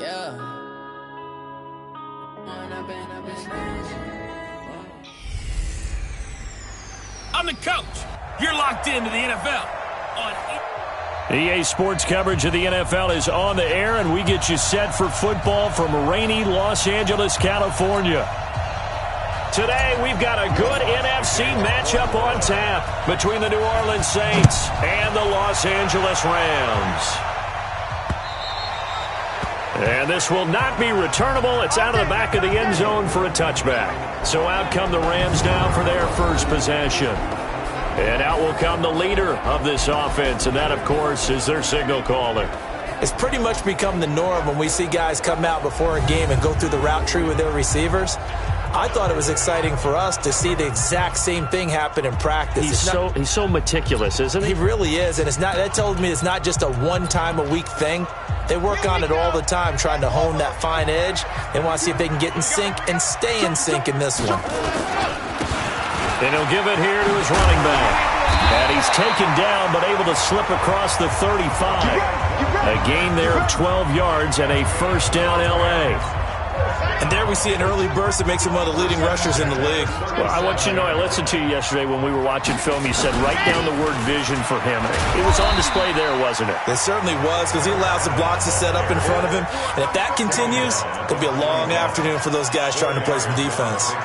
Yeah. I'm the coach. You're locked into the NFL. EA Sports coverage of the NFL is on the air, and we get you set for football from rainy Los Angeles, California. Today, we've got a good NFC matchup on tap between the New Orleans Saints and the Los Angeles Rams. And this will not be returnable. It's out of the back of the end zone for a touchback. So out come the Rams now for their first possession. And out will come the leader of this offense, and that, of course, is their signal caller. It's pretty much become the norm when we see guys come out before a game and go through the route tree with their receivers. I thought it was exciting for us to see the exact same thing happen in practice. He's so meticulous, isn't he? He really is, and that tells me it's not just a one-time-a-week thing. They work on it all the time, trying to hone that fine edge. They want to see if they can get in sync and stay in sync in this one. And he'll give it here to his running back. And he's taken down, but able to slip across the 35. A gain there of 12 yards and a first down L.A. And there we see an early burst that makes him one of the leading rushers in the league. Well, I want you to know, I listened to you yesterday when we were watching film. You said write down the word vision for him. It was on display there, wasn't it? It certainly was, because he allows the blocks to set up in front of him. And if that continues, it'll be a long afternoon for those guys trying to play some defense.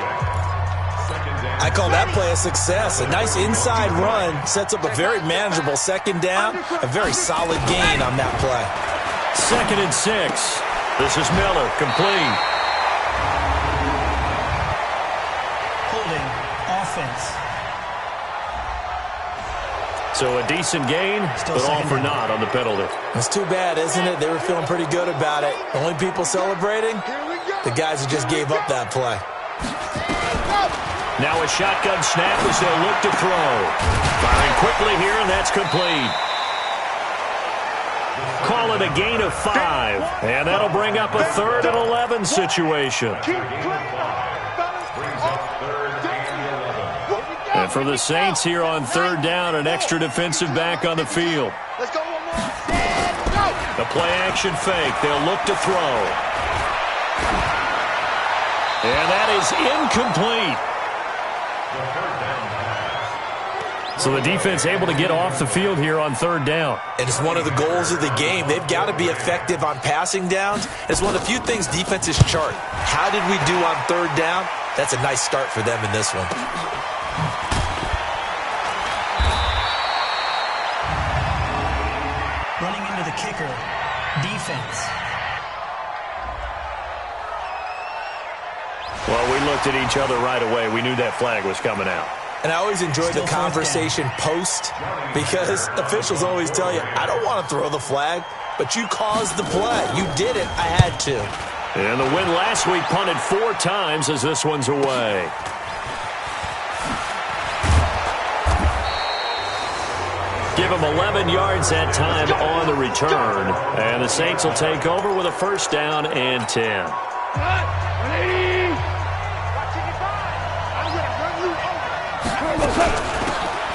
I call that play a success. A nice inside run sets up a very manageable second down. A very solid gain on that play. 2nd and 6. This is Miller, complete. Holding offense. So a decent gain, but all for naught on the penalty. It's too bad, isn't it? They were feeling pretty good about it. The only people celebrating, the guys who just gave up that play. Now a shotgun snap as they'll look to throw. Firing quickly here, and that's complete. Call it a gain of 5. And that'll bring up a 3rd and 11 situation. And for the Saints here on 3rd down, an extra defensive back on the field. The play-action fake. They'll look to throw. And that is incomplete. So the defense able to get off the field here on 3rd down. And it's one of the goals of the game. They've got to be effective on passing downs. It's one of the few things defenses chart. How did we do on 3rd down? That's a nice start for them in this one. Running into the kicker. Defense. Well, we looked at each other right away. We knew that flag was coming out. And I always enjoy the conversation post, because officials always tell you, I don't want to throw the flag, but you caused the play. You did it. I had to. And the win last week punted 4 times as this one's away. Give him 11 yards that time on the return. And the Saints will take over with a first down and 10.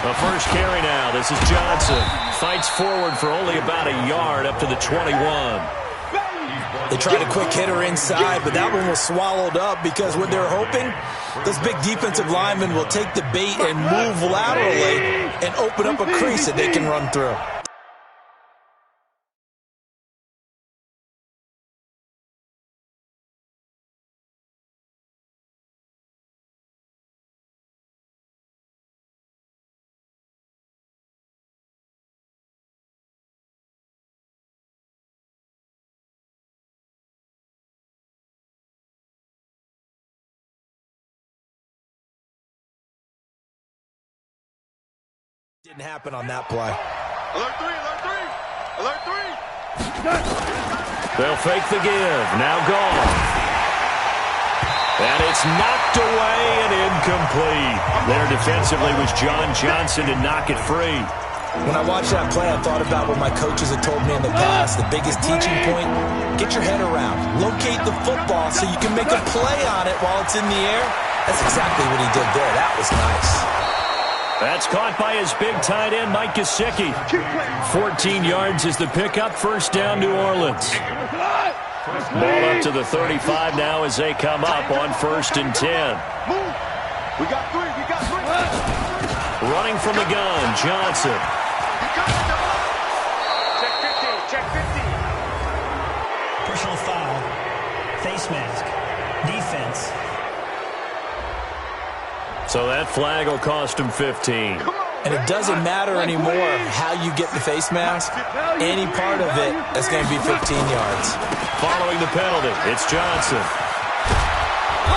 The first carry now. This is Johnson. Fights forward for only about a yard up to the 21. They tried a quick hitter inside, but that one was swallowed up because what they're hoping, this big defensive lineman will take the bait and move laterally and open up a crease that they can run through. Didn't happen on that play. Alert 3, alert 3, alert 3. They'll fake the give. Now gone. And it's knocked away and incomplete. There defensively was John Johnson to knock it free. When I watched that play, I thought about what my coaches had told me in the past. The biggest teaching point, get your head around. Locate the football so you can make a play on it while it's in the air. That's exactly what he did there. That was nice. That's caught by his big tight end, Mike Gesicki. 14 yards is the pickup. First down, New Orleans. Ball up to the 35 now as they come up on 1st and 10. Move. We got three. Running from the gun, Johnson. Check 15. Personal foul. Face mask. Defense. So that flag will cost him 15. And it doesn't matter anymore how you get the face mask. Any part of it, that's going to be 15 yards. Following the penalty, it's Johnson.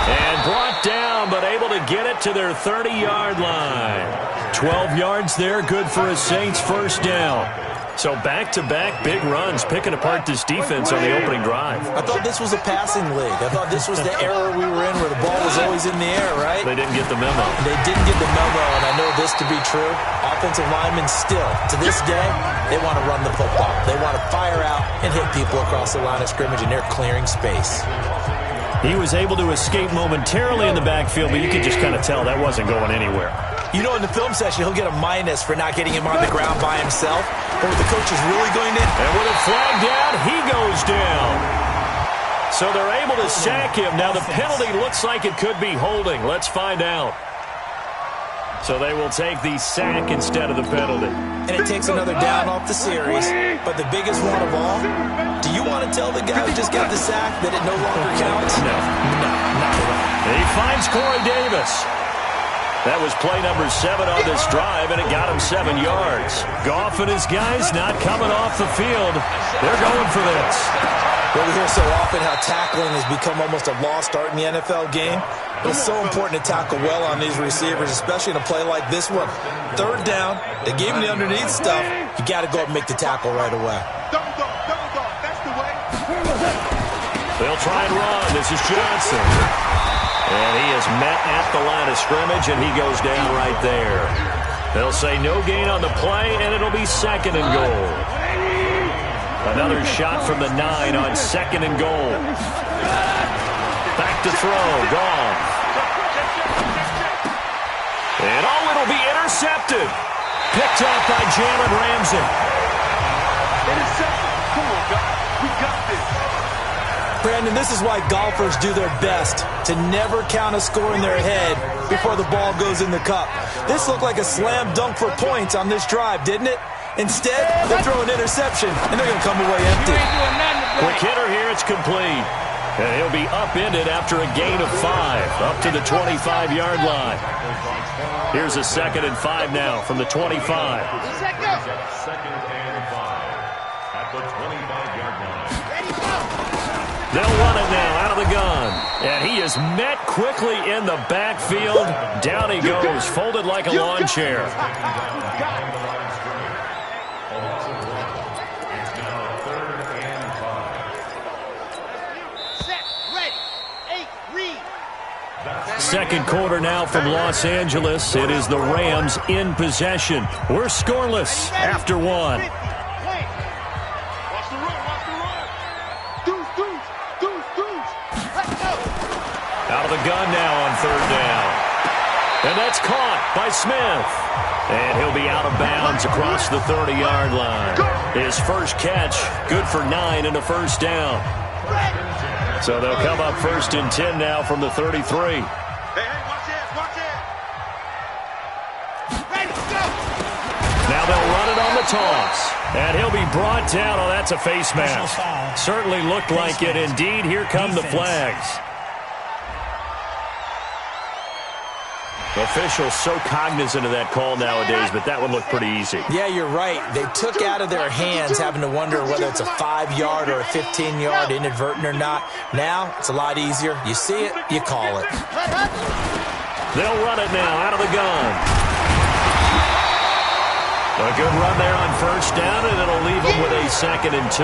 And brought down, but able to get it to their 30-yard line. 12 yards there, good for a Saints first down. So back-to-back big runs, picking apart this defense on the opening drive. I thought this was a passing league. I thought this was the era we were in where the ball was always in the air, right? They didn't get the memo. They didn't get the memo, and I know this to be true. Offensive linemen still, to this day, they want to run the football. They want to fire out and hit people across the line of scrimmage, and they're clearing space. He was able to escape momentarily in the backfield, but you could just kind of tell that wasn't going anywhere. You know, in the film session, he'll get a minus for not getting him on the ground by himself. But what the coach is really going to... And with a flag down, he goes down. So they're able to sack him. Now the penalty looks like it could be holding. Let's find out. So they will take the sack instead of the penalty. And it takes another down off the series. But the biggest one of all, do you want to tell the guy who just got the sack that it no longer counts? No, not at all. And he finds Corey Davis. That was play number 7 on this drive, and it got him 7 yards. Goff and his guys not coming off the field. They're going for this. Well, we hear so often how tackling has become almost a lost art in the NFL game. But it's so important to tackle well on these receivers, especially in a play like this one. 3rd down, they gave him the underneath stuff. You got to go up and make the tackle right away. Double dog, that's the way. They'll try and run. This is Johnson. And he is met at the line of scrimmage, and he goes down right there. They'll say no gain on the play, and it'll be 2nd and goal. Another shot from the 9 on 2nd and goal. Back to throw, Goff. And it'll be intercepted. Picked up by Jalen Ramsey. Intercepted. Come on, guys. We got this. Brandon, this is why golfers do their best to never count a score in their head before the ball goes in the cup. This looked like a slam dunk for points on this drive, didn't it? Instead, they're throwing an interception, and they're going to come away empty. Quick hitter here, it's complete. And he'll be upended after a gain of 5, up to the 25-yard line. Here's a 2nd and 5 now from the 25. 2nd and 5 at the 25-yard line. They'll run it now out of the gun. And he is met quickly in the backfield. Down he goes, folded like a lawn chair. Second quarter now from Los Angeles. It is the Rams in possession. We're scoreless after 1. Watch the run. Deuce. Let's go. Out of the gun now on 3rd down. And that's caught by Smith. And he'll be out of bounds across the 30-yard line. His first catch, good for 9 and a first down. So they'll come up 1st and 10 now from the 33. Hey, watch it. Ready, go. Now they'll run it on the toss. And he'll be brought down. Oh, that's a face mask. Certainly looked like it. Indeed, here come the flags. Officials so cognizant of that call nowadays, but that one looked pretty easy. Yeah, you're right. They took out of their hands having to wonder whether it's a 5-yard or a 15-yard inadvertent or not. Now, it's a lot easier. You see it, you call it. They'll run it now out of the gun. A good run there on 1st down, and it'll leave them with a 2nd and 2.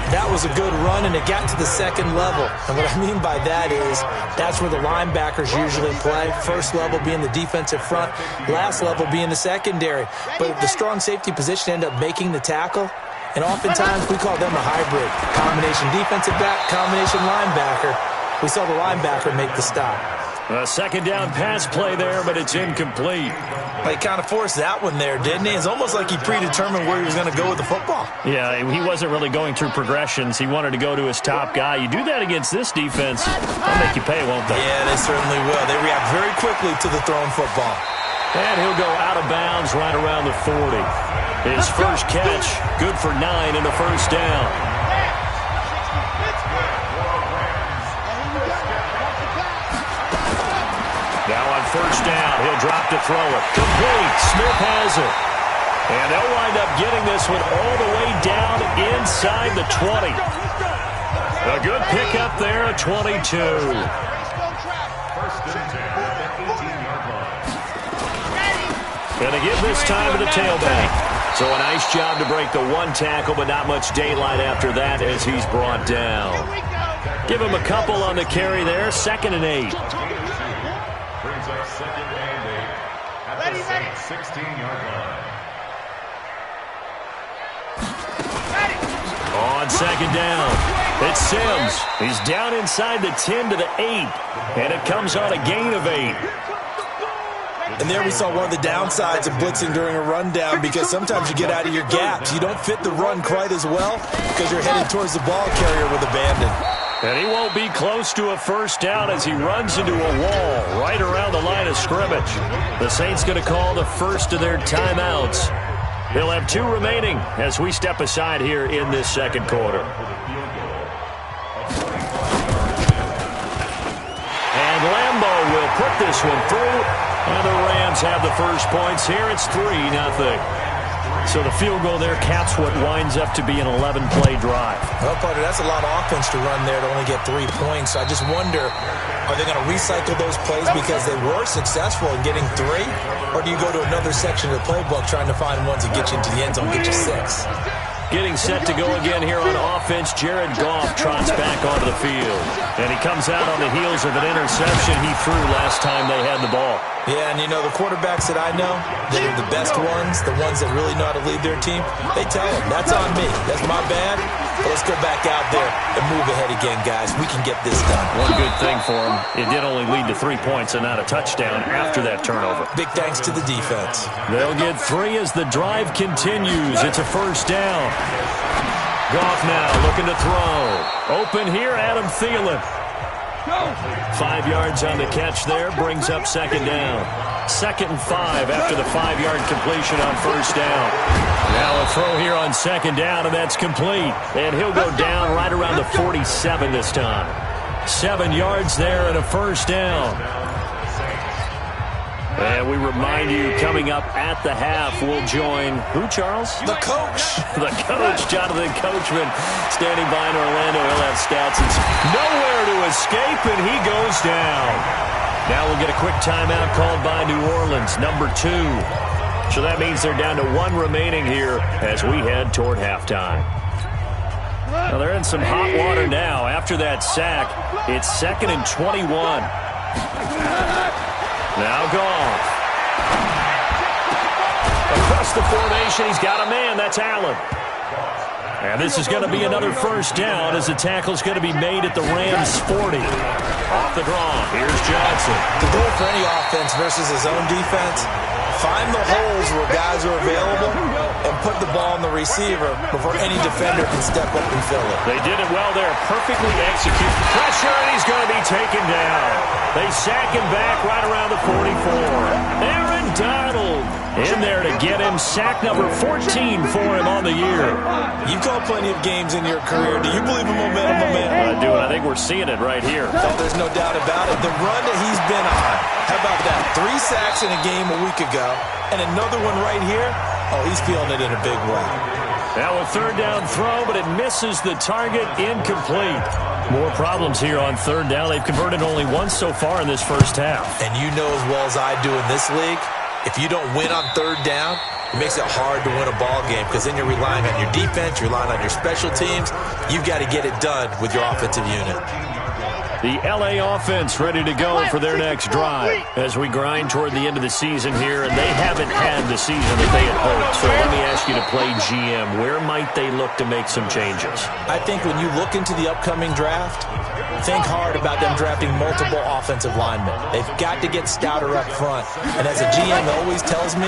That was a good run, and it got to the 2nd level. And what I mean by that is that's where the linebackers usually play. First level being the defensive front, last level being the secondary. But the strong safety position ended up making the tackle, and oftentimes we call them a hybrid. Combination defensive back, combination linebacker. We saw the linebacker make the stop. A second down pass play there, but it's incomplete. He kind of forced that one there, didn't he? It's almost like he predetermined where he was going to go with the football. Yeah, he wasn't really going through progressions. He wanted to go to his top guy. You do that against this defense, they'll make you pay, won't they? Yeah, they certainly will. They react very quickly to the thrown football. And he'll go out of bounds right around the 40. His first catch, good for 9 and a first down. Now on first down, he'll drop to throw it. Complete. Smith has it. And they'll wind up getting this one all the way down inside the 20. A good pickup there at 22. Going to give this time to the tailback. So a nice job to break the one tackle, but not much daylight after that as he's brought down. Give him a couple on the carry there. 2nd and 8. Brings up 2nd and 8 at the 16-yard line. On 2nd down, it's Sims. He's down inside the 10 to the 8, and it comes on a gain of 8. And there we saw one of the downsides of blitzing during a rundown, because sometimes you get out of your gaps. You don't fit the run quite as well because you're headed towards the ball carrier with abandon. And he won't be close to a first down as he runs into a wall right around the line of scrimmage. The Saints going to call the first of their timeouts. He'll have 2 remaining as we step aside here in this second quarter. And Lambeau will put this one through. And the Rams have the first points here. It's 3-0. So the field goal there caps what winds up to be an 11-play drive. Well, Carter, that's a lot of offense to run there to only get 3 points. So I just wonder, are they going to recycle those plays because they were successful in getting 3? Or do you go to another section of the playbook trying to find ones that get you into the end zone, get you 6? Getting set to go again here on offense, Jared Goff trots back onto the field. And he comes out on the heels of an interception he threw last time they had the ball. Yeah, and you know, the quarterbacks that I know that are the best ones, the ones that really know how to lead their team, they tell them, that's on me. That's my bad. But let's go back out there and move ahead again, guys. We can get this done. One good thing for him, it did only lead to 3 points and not a touchdown after that turnover. Big thanks to the defense. They'll get 3 as the drive continues. It's a first down. Goff now looking to throw. Open here, Adam Thielen. 5 yards on the catch there, brings up 2nd down. 2nd and 5 after the 5-yard completion on first down. Now a throw here on 2nd down, and that's complete. And he'll go down right around the 47 this time. 7 yards there and a first down. And we remind you, coming up at the half, we'll join, who, Charles? The coach. The coach, Jonathan Coachman, standing by in Orlando. He'll have stats. It's nowhere to escape, and he goes down. Now we'll get a quick timeout called by New Orleans, number 2. So that means they're down to 1 remaining here as we head toward halftime. Now they're in some hot water now. After that sack, it's 2nd and 21. Now Goff. Across the formation, he's got a man. That's Allen. And this is going to be another first down as the tackle's going to be made at the Rams' 40. Off the draw, here's Johnson. The goal for any offense versus his own defense, find the holes where guys are available and put the ball on the receiver before any defender can step up and fill it. They did it well there, perfectly executed. Pressure, and he's going to be taken down. They sack him back right around the 44. Aaron Donald in there to get him. Sack number 14 for him on the year. You've called plenty of games in your career. Do you believe in momentum, my man? I do, and I think we're seeing it right here. Oh, there's no doubt about it. The run that he's been on. How about that? 3 sacks in a game a week ago, and another one right here. Oh, he's feeling it in a big way. Now a 3rd down throw, but it misses the target, incomplete. More problems here on 3rd down. They've converted only once so far in this first half. And you know as well as I do in this league, if you don't win on 3rd down, it makes it hard to win a ball game because then you're relying on your defense, you're relying on your special teams. You've got to get it done with your offensive unit. The LA offense ready to go for their next drive as we grind toward the end of the season here, and they haven't had the season that they had hoped. So let me ask you to play GM. Where might they look to make some changes? I think when you look into the upcoming draft, think hard about them drafting multiple offensive linemen. They've got to get stouter up front. And as a GM always tells me,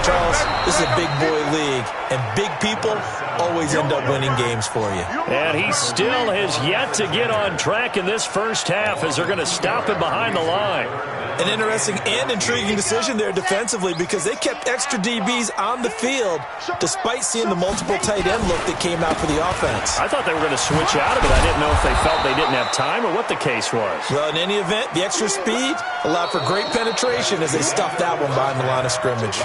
Charles, this is a big boy league, and big people always end up winning games for you. And he still has yet to get on track in this first half as they're going to stop him behind the line. An interesting and intriguing decision there defensively because they kept extra DBs on the field despite seeing the multiple tight end look that came out for the offense. I thought they were going to switch out of it. I didn't know if they felt they didn't have time or what the case was. Well, in any event, the extra speed allowed for great penetration as they stuffed that one behind the line of scrimmage.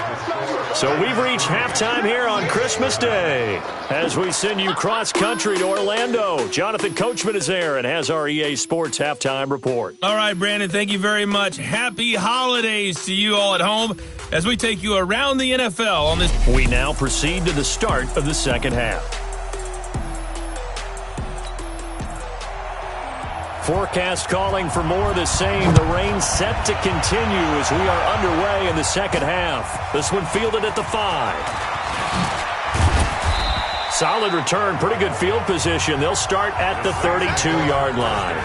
So we've reached halftime here on Christmas Day as we send you cross-country to Orlando. Jonathan Coachman is there and has our EA Sports halftime report. All right, Brandon, thank you very much. Happy holidays to you all at home as we take you around the NFL on this. We now proceed to the start of the second half. Forecast calling for more of the same. The rain set to continue as we are underway in the second half. This one fielded at the 5. Solid return, pretty good field position. They'll start at the 32-yard line.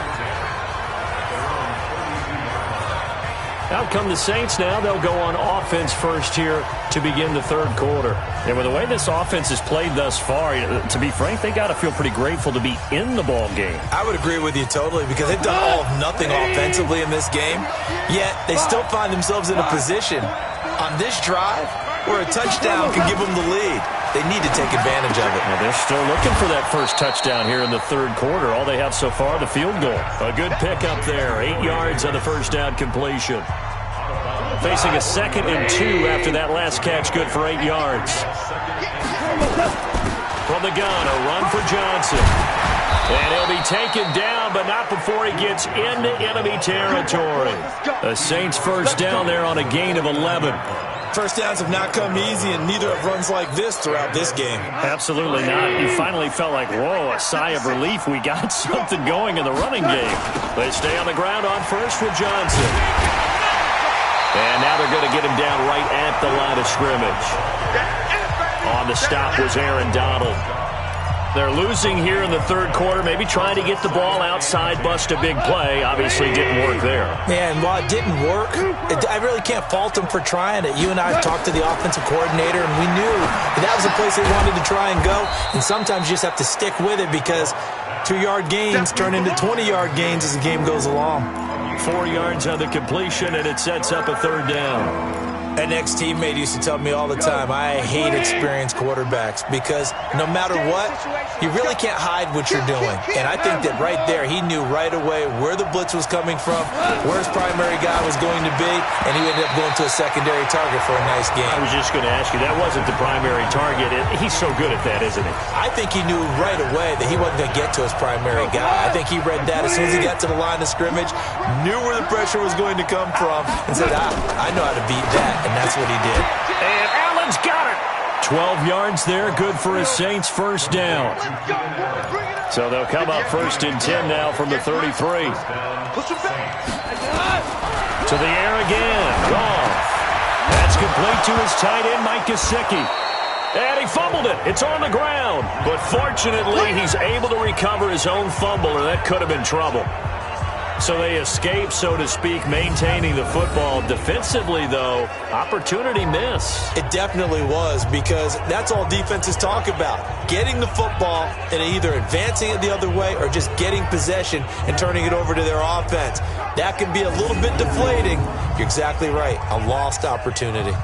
Out come the Saints now. They'll go on offense first here to begin the third quarter. And with the way this offense has played thus far, to be frank, they got to feel pretty grateful to be in the ball game. I would agree with you totally because they've done all of nothing offensively in this game, yet they still find themselves in a position on this drive where a touchdown can give them the lead. They need to take advantage of it. Well, they're still looking for that first touchdown here in the third quarter. All they have so far, the field goal. A good pickup there. 8 yards on the first down completion. Facing a 2nd and 2 after that last catch, good for 8 yards. From the gun, a run for Johnson. And he'll be taken down, but not before he gets into enemy territory. The Saints first down there on a gain of 11. First downs have not come easy, and neither have runs like this throughout this game. Absolutely not. You finally felt like, whoa, a sigh of relief. We got something going in the running game. They stay on the ground on first with Johnson. And now they're going to get him down right at the line of scrimmage. On the stop was Aaron Donald. They're losing here in the third quarter, maybe trying to get the ball outside, bust a big play. Obviously didn't work there. Yeah, and while it didn't work, I really can't fault them for trying it. You and I have talked to the offensive coordinator, and we knew that was a place they wanted to try and go. And sometimes you just have to stick with it because 2-yard gains turn into 20-yard gains as the game goes along. 4 yards on the completion, and it sets up a third down. An ex-teammate used to tell me all the time, I hate experienced quarterbacks because no matter what, you really can't hide what you're doing. And I think that right there, he knew right away where the blitz was coming from, where his primary guy was going to be, and he ended up going to a secondary target for a nice game. I was just going to ask you, that wasn't the primary target. He's so good at that, isn't he? I think he knew right away that he wasn't going to get to his primary guy. I think he read that as soon as he got to the line of scrimmage, knew where the pressure was going to come from, and said, I know how to beat that. And that's what he did. And Allen's got it. 12 yards there, good for a Saints first down. So they'll come up 1st and 10 now from the 33. To the air again. Goff. That's complete to his tight end, Mike Gesicki. And he fumbled it. It's on the ground. But fortunately, he's able to recover his own fumble, or that could have been trouble. So they escape, so to speak, maintaining the football. Defensively, though, opportunity miss. It definitely was because that's all defenses talk about. Getting the football and either advancing it the other way or just getting possession and turning it over to their offense. That can be a little bit deflating. You're exactly right. A lost opportunity.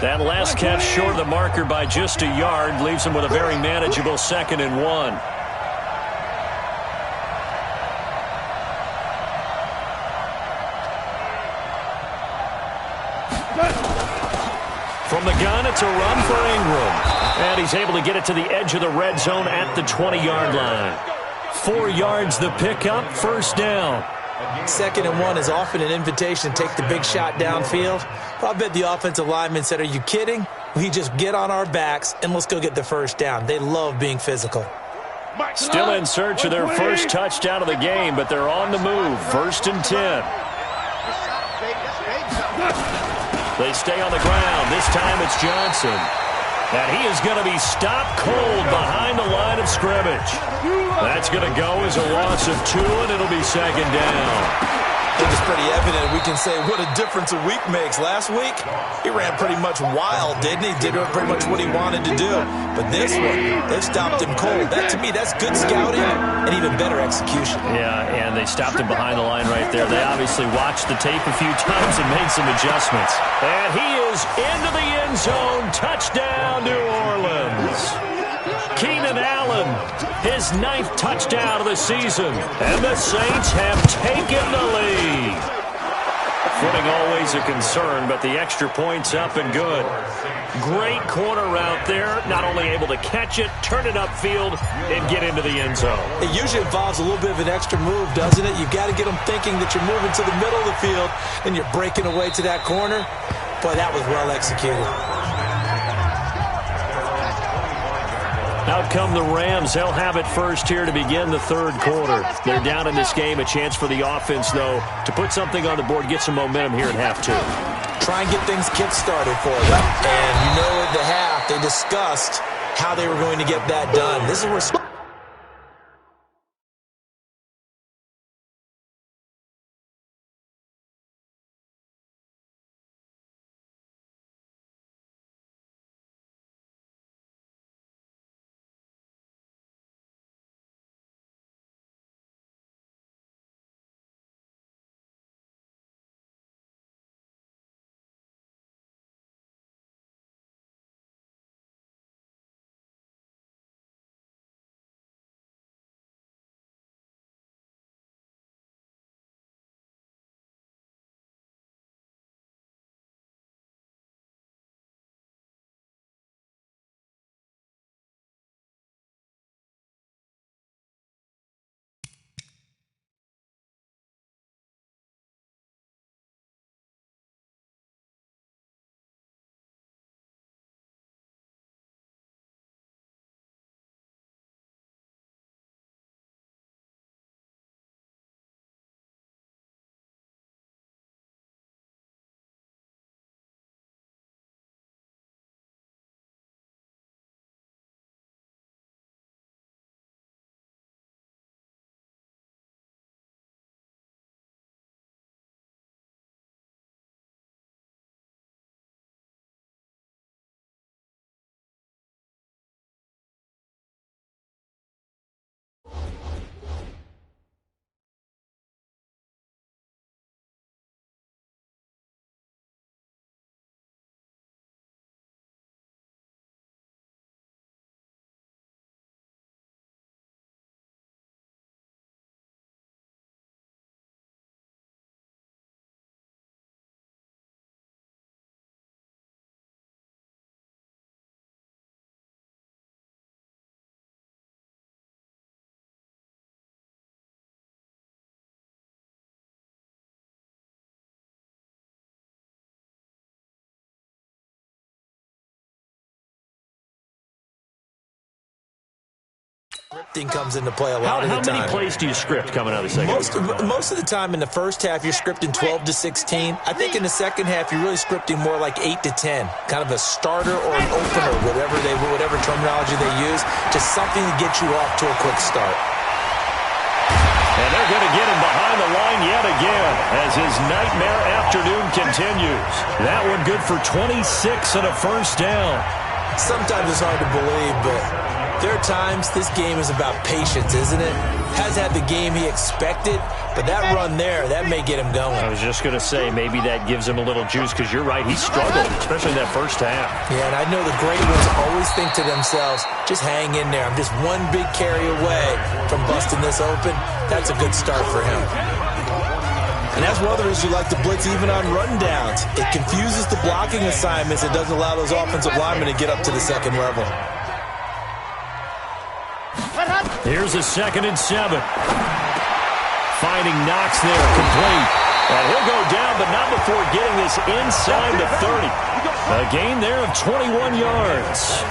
That last catch short of the marker by just a yard leaves them with a very manageable 2nd and 1. From the gun, it's a run for Ingram. And he's able to get it to the edge of the red zone at the 20-yard line. 4 yards the pickup, first down. 2nd and 1 is often an invitation to take the big shot downfield. But I bet the offensive lineman said, are you kidding? We just get on our backs and let's go get the first down. They love being physical. Still in search of their first touchdown of the game, but they're on the move. 1st and 10. They stay on the ground. This time it's Johnson. And he is going to be stopped cold behind the line of scrimmage. That's going to go as a loss of 2, and it'll be 2nd down. I think it's pretty evident. We can say what a difference a week makes. Last week, he ran pretty much wild, didn't he? Did pretty much what he wanted to do. But this one, they've stopped him cold. That, to me, that's good scouting and even better execution. Yeah, and they stopped him behind the line right there. They obviously watched the tape a few times and made some adjustments. And he is into the end zone. Touchdown, New Orleans. Keenan Allen, his 9th touchdown of the season. And the Saints have taken the lead. Footing always a concern, but the extra point's up and good. Great corner route there. Not only able to catch it, turn it upfield, and get into the end zone. It usually involves a little bit of an extra move, doesn't it? You've got to get them thinking that you're moving to the middle of the field, and you're breaking away to that corner. Boy, that was well executed. Out come the Rams. They'll have it first here to begin the 3rd quarter. They're down in this game. A chance for the offense, though, to put something on the board, get some momentum here at half 2. Try and get things kick-started for them. And you know at the half, they discussed how they were going to get that done. This is where... Scripting comes into play a lot of the time. How many plays do you script coming out of the second? Most of the time in the first half, you're scripting 12 to 16. I think in the second half, you're really scripting more like 8 to 10. Kind of a starter or an opener, whatever terminology they use. Just something to get you off to a quick start. And they're going to get him behind the line yet again as his nightmare afternoon continues. That one good for 26 and a first down. Sometimes it's hard to believe, but there are times this game is about patience, isn't it? Has had the game he expected, but that run there, that may get him going. I was just going to say, maybe that gives him a little juice because you're right, he struggled, especially in that first half. Yeah, and I know the great ones always think to themselves, just hang in there. I'm just one big carry away from busting this open. That's a good start for him. And that's one of the reasons you like to blitz even on run downs. It confuses the blocking assignments. It doesn't allow those offensive linemen to get up to the second level. Here's a 2nd and 7. Finding Knox there, complete. And he'll go down, but not before getting this inside the 30. A gain there of 21 yards.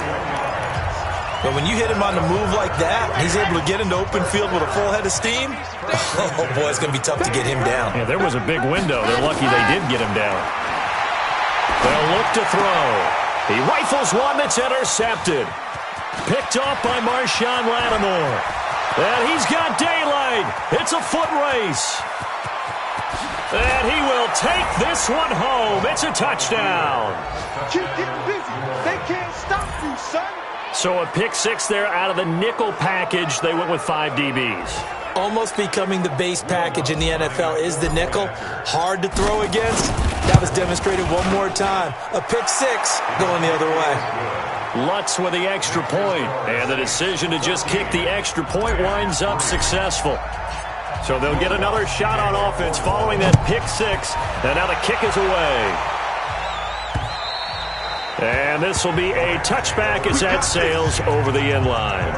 But when you hit him on the move like that, he's able to get into open field with a full head of steam, oh boy, it's going to be tough to get him down. Yeah, there was a big window. They're lucky they did get him down. They'll look to throw. He rifles one that's intercepted. Picked off by Marshawn Lattimore. And he's got daylight. It's a foot race. And he will take this one home. It's a touchdown. Keep getting busy. They can't stop you, son. So a pick six there out of the nickel package. They went with 5 DBs. Almost becoming the base package in the NFL is the nickel. Hard to throw against. That was demonstrated one more time. A pick six going the other way. Lutz with the extra point. And the decision to just kick the extra point winds up successful. So they'll get another shot on offense following that pick six. And now the kick is away. And this will be a touchback as that sails over the end line.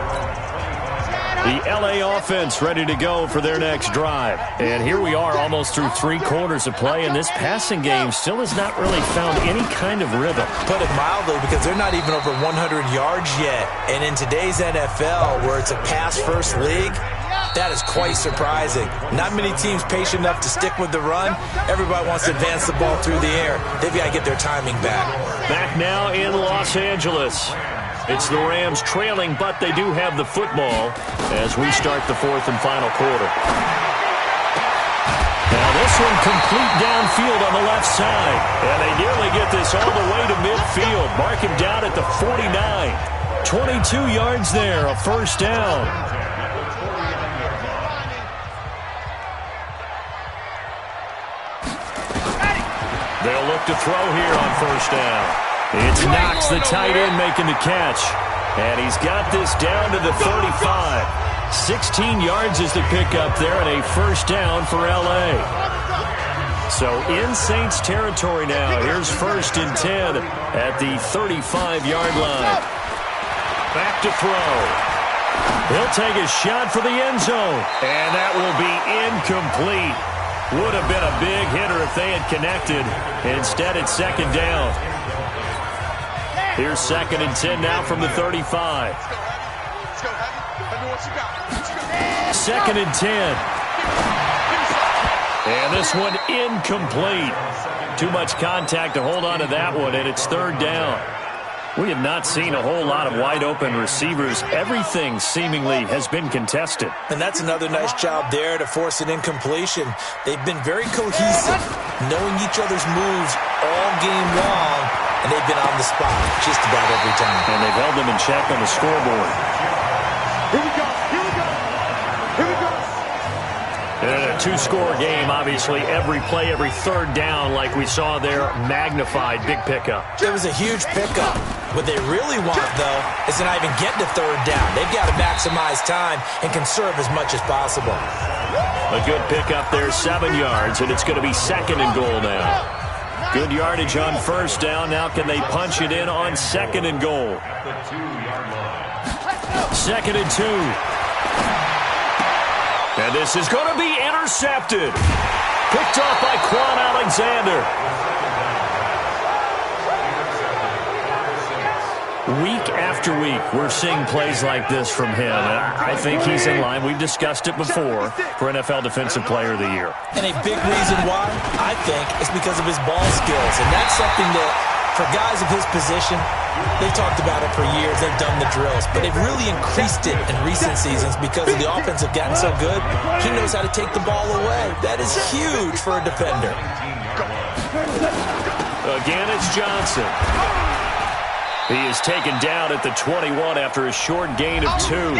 The LA offense ready to go for their next drive. And here we are almost through 3 quarters of play, and this passing game still has not really found any kind of rhythm. Put it mildly, because they're not even over 100 yards yet. And in today's NFL, where it's a pass-first league, that is quite surprising. Not many teams patient enough to stick with the run. Everybody wants to advance the ball through the air. They've got to get their timing back. Back now in Los Angeles. It's the Rams trailing, but they do have the football as we start the 4th and final quarter. Now this one complete downfield on the left side. And they nearly get this all the way to midfield. Mark him down at the 49. 22 yards there, a first down. They'll look to throw here on first down. It's Knox, the tight end, making the catch. And he's got this down to the 35. 16 yards is the pickup there, and a first down for L.A. So in Saints territory now. Here's 1st and 10 at the 35-yard line. Back to throw. He'll take a shot for the end zone. And that will be incomplete. Would have been a big hitter if they had connected. Instead, it's 2nd down. Here's 2nd and 10 now from the 35. 2nd and 10. And this one incomplete. Too much contact to hold on to that one, and it's 3rd down. We have not seen a whole lot of wide-open receivers. Everything seemingly has been contested. And that's another nice job there to force an incompletion. They've been very cohesive, knowing each other's moves all game long, and they've been on the spot just about every time. And they've held them in check on the scoreboard. Here we go. Here we go. Here we go. And a 2-score game, obviously, every play, every 3rd down, like we saw there, magnified, big pickup. It was a huge pickup. What they really want, though, is to not even get to 3rd down. They've got to maximize time and conserve as much as possible. A good pickup there, 7 yards, and it's going to be 2nd and goal now. Good yardage on 1st down. Now can they punch it in on 2nd and goal? 2nd and 2. And this is going to be intercepted. Picked off by Quan Alexander. Week after week, we're seeing plays like this from him. And I think he's in line. We've discussed it before for NFL Defensive Player of the Year. And a big reason why, I think, is because of his ball skills. And that's something that, for guys of his position, they've talked about it for years. They've done the drills. But they've really increased it in recent seasons because the offense have gotten so good. He knows how to take the ball away. That is huge for a defender. Again, it's Johnson. He is taken down at the 21 after a short gain of 2.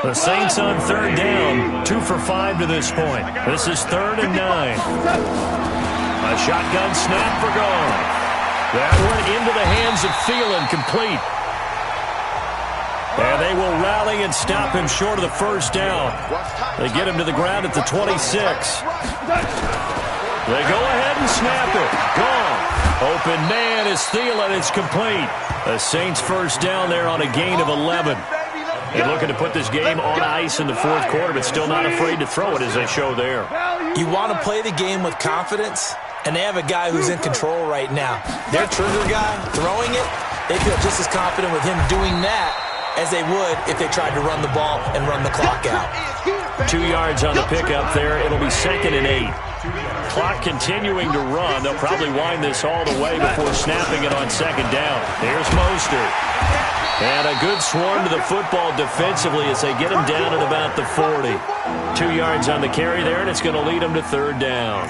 The Saints on 3rd down, 2 for 5 to this point. This is 3rd and 9. A shotgun snap for Gone. That went into the hands of Thielen, complete. And they will rally and stop him short of the 1st down. They get him to the ground at the 26. They go ahead and snap it. Gone. Open man is Thielen. It's complete. The Saints 1st down there on a gain of 11. They're looking to put this game on ice in the 4th quarter, but still not afraid to throw it as they show there. You want to play the game with confidence? and they have a guy who's in control right now. Their trigger guy throwing it, they feel just as confident with him doing that as they would if they tried to run the ball and run the clock out. 2 yards on the pickup there. It'll be 2nd and 8. Clock continuing to run. They'll probably wind this all the way before snapping it on 2nd down. Here's Mostert. And a good swarm to the football defensively as they get him down at about the 40. 2 yards on the carry there, and it's going to lead them to 3rd down.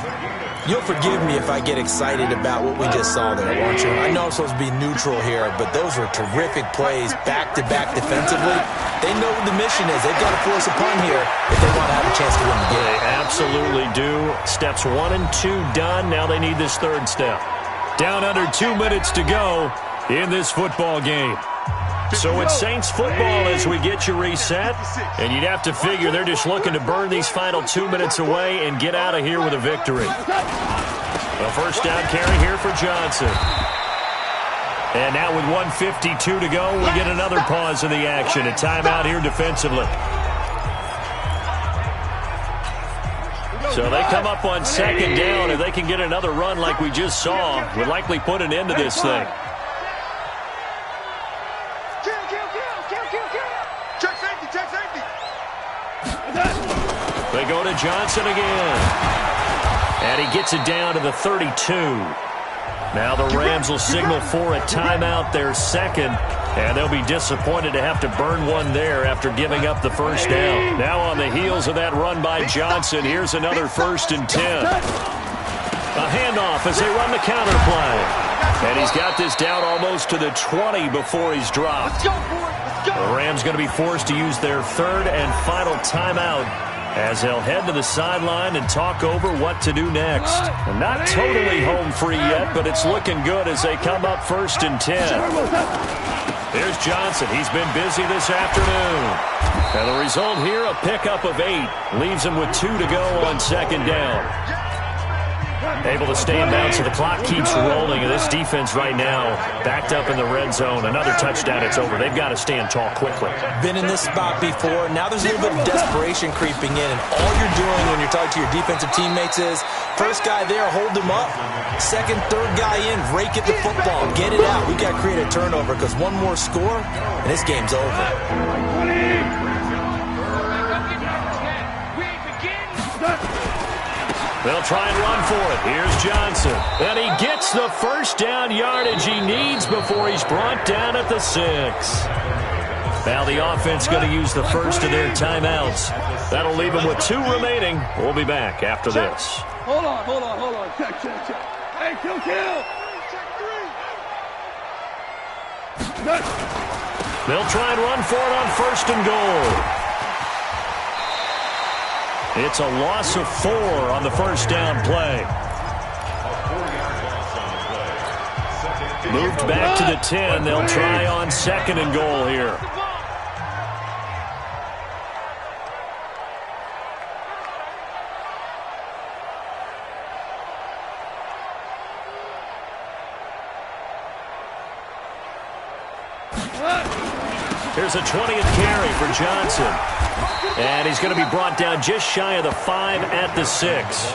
You'll forgive me if I get excited about what we just saw there, won't you? I know I'm supposed to be neutral here, but those were terrific plays back-to-back defensively. They know what the mission is. They've got to force a punt here if they want to have a chance to win the game. They absolutely do. Steps 1 and 2 done. Now they need this 3rd step. Down under 2 minutes to go in this football game. So it's Saints football as we get you reset, and you'd have to figure they're just looking to burn these final 2 minutes away and get out of here with a victory. A 1st down carry here for Johnson. And now with 1:52 to go, we get another pause in the action. A timeout here defensively. So they come up on 2nd down. If they can get another run like we just saw, would likely put an end to this thing. They go to Johnson again. And he gets it down to the 32. Now the Rams will signal for a timeout, their 2nd. And they'll be disappointed to have to burn one there after giving up the 1st down. Now on the heels of that run by Johnson, here's another 1st and 10. A handoff as they run the counter play. And he's got this down almost to the 20 before he's dropped. The Rams going to be forced to use their 3rd and final timeout as they'll head to the sideline and talk over what to do next. And not totally home free yet, but it's looking good as they come up 1st and 10. There's Johnson. He's been busy this afternoon. And the result here, a pickup of 8. Leaves him with 2 to go on 2nd down. Able to stay in bounds, so the clock keeps rolling. And this defense right now backed up in the red zone. Another touchdown, it's over. They've got to stand tall quickly. Been in this spot before. Now there's a little bit of desperation creeping in. And all you're doing when you're talking to your defensive teammates is, first guy there, hold him up. 2nd, 3rd guy in, rake at the football. Get it out. We've got to create a turnover because one more score, and this game's over. They'll try and run for it. Here's Johnson. And he gets the 1st down yardage he needs before he's brought down at the 6. Now the offense going to use the 1st of their timeouts. That'll leave them with 2 remaining. We'll be back after this. Hold on. Check. Hey, kill. They'll try and run for it on 1st and goal. It's a loss of 4 on the 1st down play. Moved back to the 10. They'll try on 2nd and goal here. Here's a 20th carry for Johnson. And he's going to be brought down just shy of the 5 at the 6.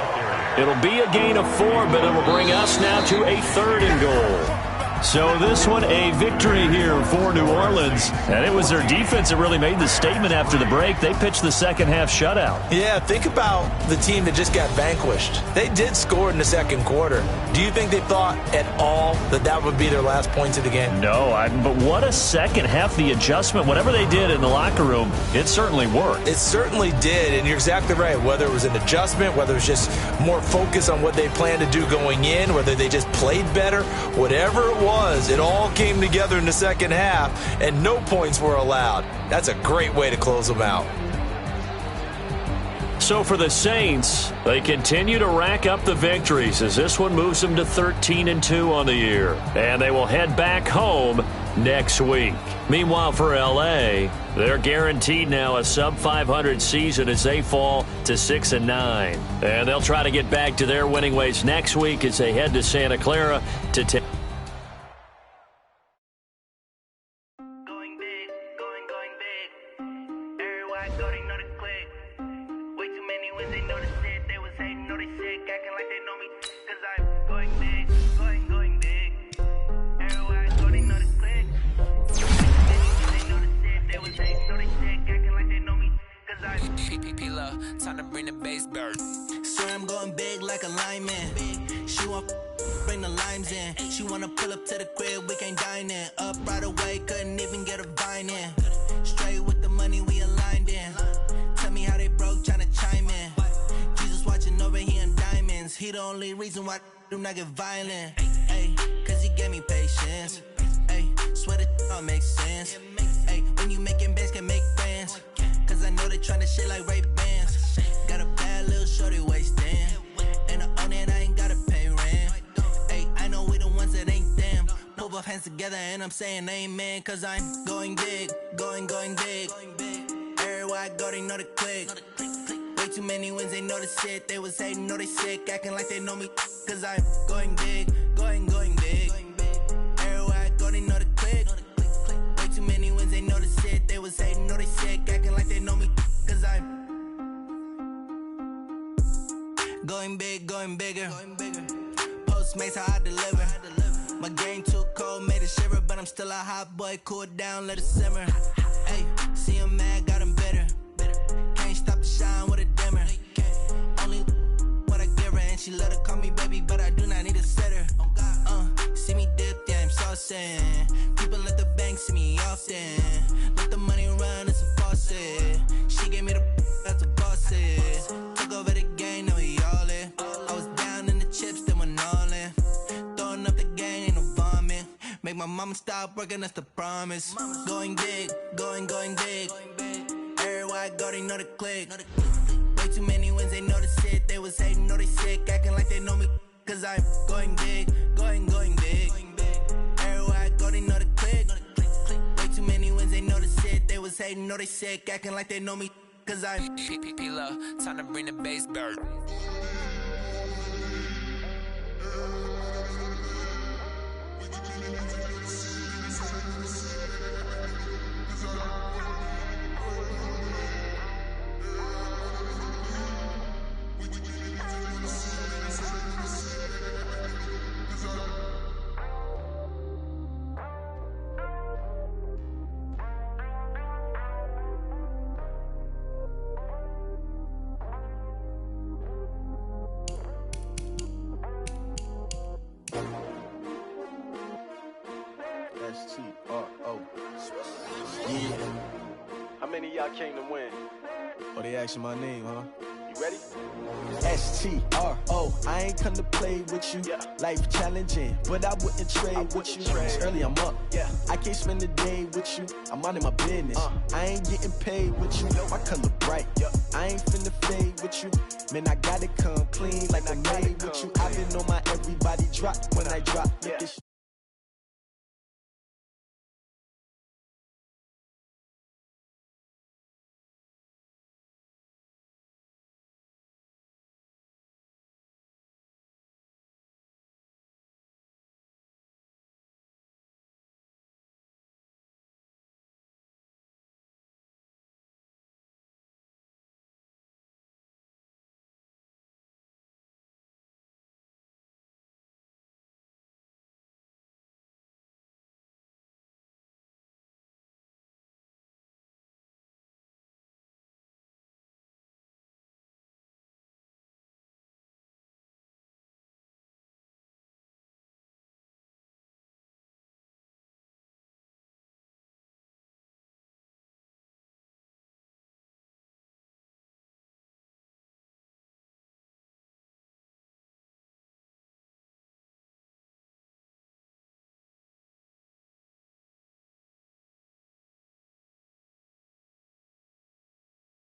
It'll be a gain of 4, but it'll bring us now to a 3rd and goal. So this one, a victory here for New Orleans. And it was their defense that really made the statement after the break. They pitched the 2nd half shutout. Yeah, think about the team that just got vanquished. They did score in the 2nd quarter. Do you think they thought at all that that would be their last points of the game? No, but what a 2nd half. The adjustment, whatever they did in the locker room, it certainly worked. It certainly did, and you're exactly right. Whether it was an adjustment, whether it was just more focus on what they planned to do going in, whether they just played better, whatever it was, it all came together in the 2nd half, and no points were allowed. That's a great way to close them out. So for the Saints, they continue to rack up the victories as this one moves them to 13-2 on the year. And they will head back home next week. Meanwhile, for L.A., they're guaranteed now a sub-500 season as they fall to 6-9. And they'll try to get back to their winning ways next week as they head to Santa Clara to take. Way too many when they know the shit. They was hating, know they sick, acting like they know me. 'Cause I Time to bring the bass bird. Swear I'm going big like a lineman. She want bring the limes in. She wanna pull up to the crib, we can't dine in. Up right away, couldn't even get a vine in. Straight with the money we aligned in. Tell me how they broke, tryna chime in. Jesus watching over here in diamonds. He the only reason why I do not get violent. Ay, cause he gave me patience. Ay, swear that all makes sense. Ay, when you making bands, can make friends. Cause I know they tryna shit like Ray-Bans. Got a bad little shorty wasting. And I own it, I ain't gotta pay rent. Ay, I know we the ones that ain't them. Put both hands together and I'm saying amen. Cause I'm going big, going big. Everywhere I go, they know the click. Way too many wins, they know the shit. They was hating, know they sick, acting like they know me. Cause I'm going big, going big. Everywhere I go, they know the click. Way too many wins, they know the shit. They was hating, know they sick, acting like they know me. Cause I'm going big, going bigger. Postmates, how I deliver. My game too cold, made it shiver. But I'm still a hot boy, cool it down, let it simmer. Ay, see him mad, got him bitter. Can't stop the shine with a dimmer. Only what I give her, and she love to call me baby, but I do not need a sitter. See me dip, yeah, I'm saucing. People at the bank see me often. Let the money run, it's a faucet. She gave me the that's a bosses. Took over the game, now we all in. I was down in the chips, then went all in. Throwing up the gang, ain't no vomit. Make my mama stop working, that's the promise. Going big, going big. Everywhere I go, they know the click. Way too many wins, they know the shit. They was hating, know they sick, acting like they know me. Cause I'm going big, going big. Everywhere I go, they know the click. Way too many wins, they know the shit. They was hating, know they sick, acting like they know me. Cause I'm time to bring the bass bird. How many of y'all came to win? Oh, they asking my name, huh? You ready? STRO, I ain't come to play with you. Yeah. Life challenging, but I wouldn't trade with you. It's early, I'm up. Yeah. I can't spend the day with you. I'm minding my business. I ain't getting paid with you. My color bright. Yeah. I ain't finna fade with you. Man, I gotta come clean like I made with you. I've been on my everybody drop when I drop. Yeah. This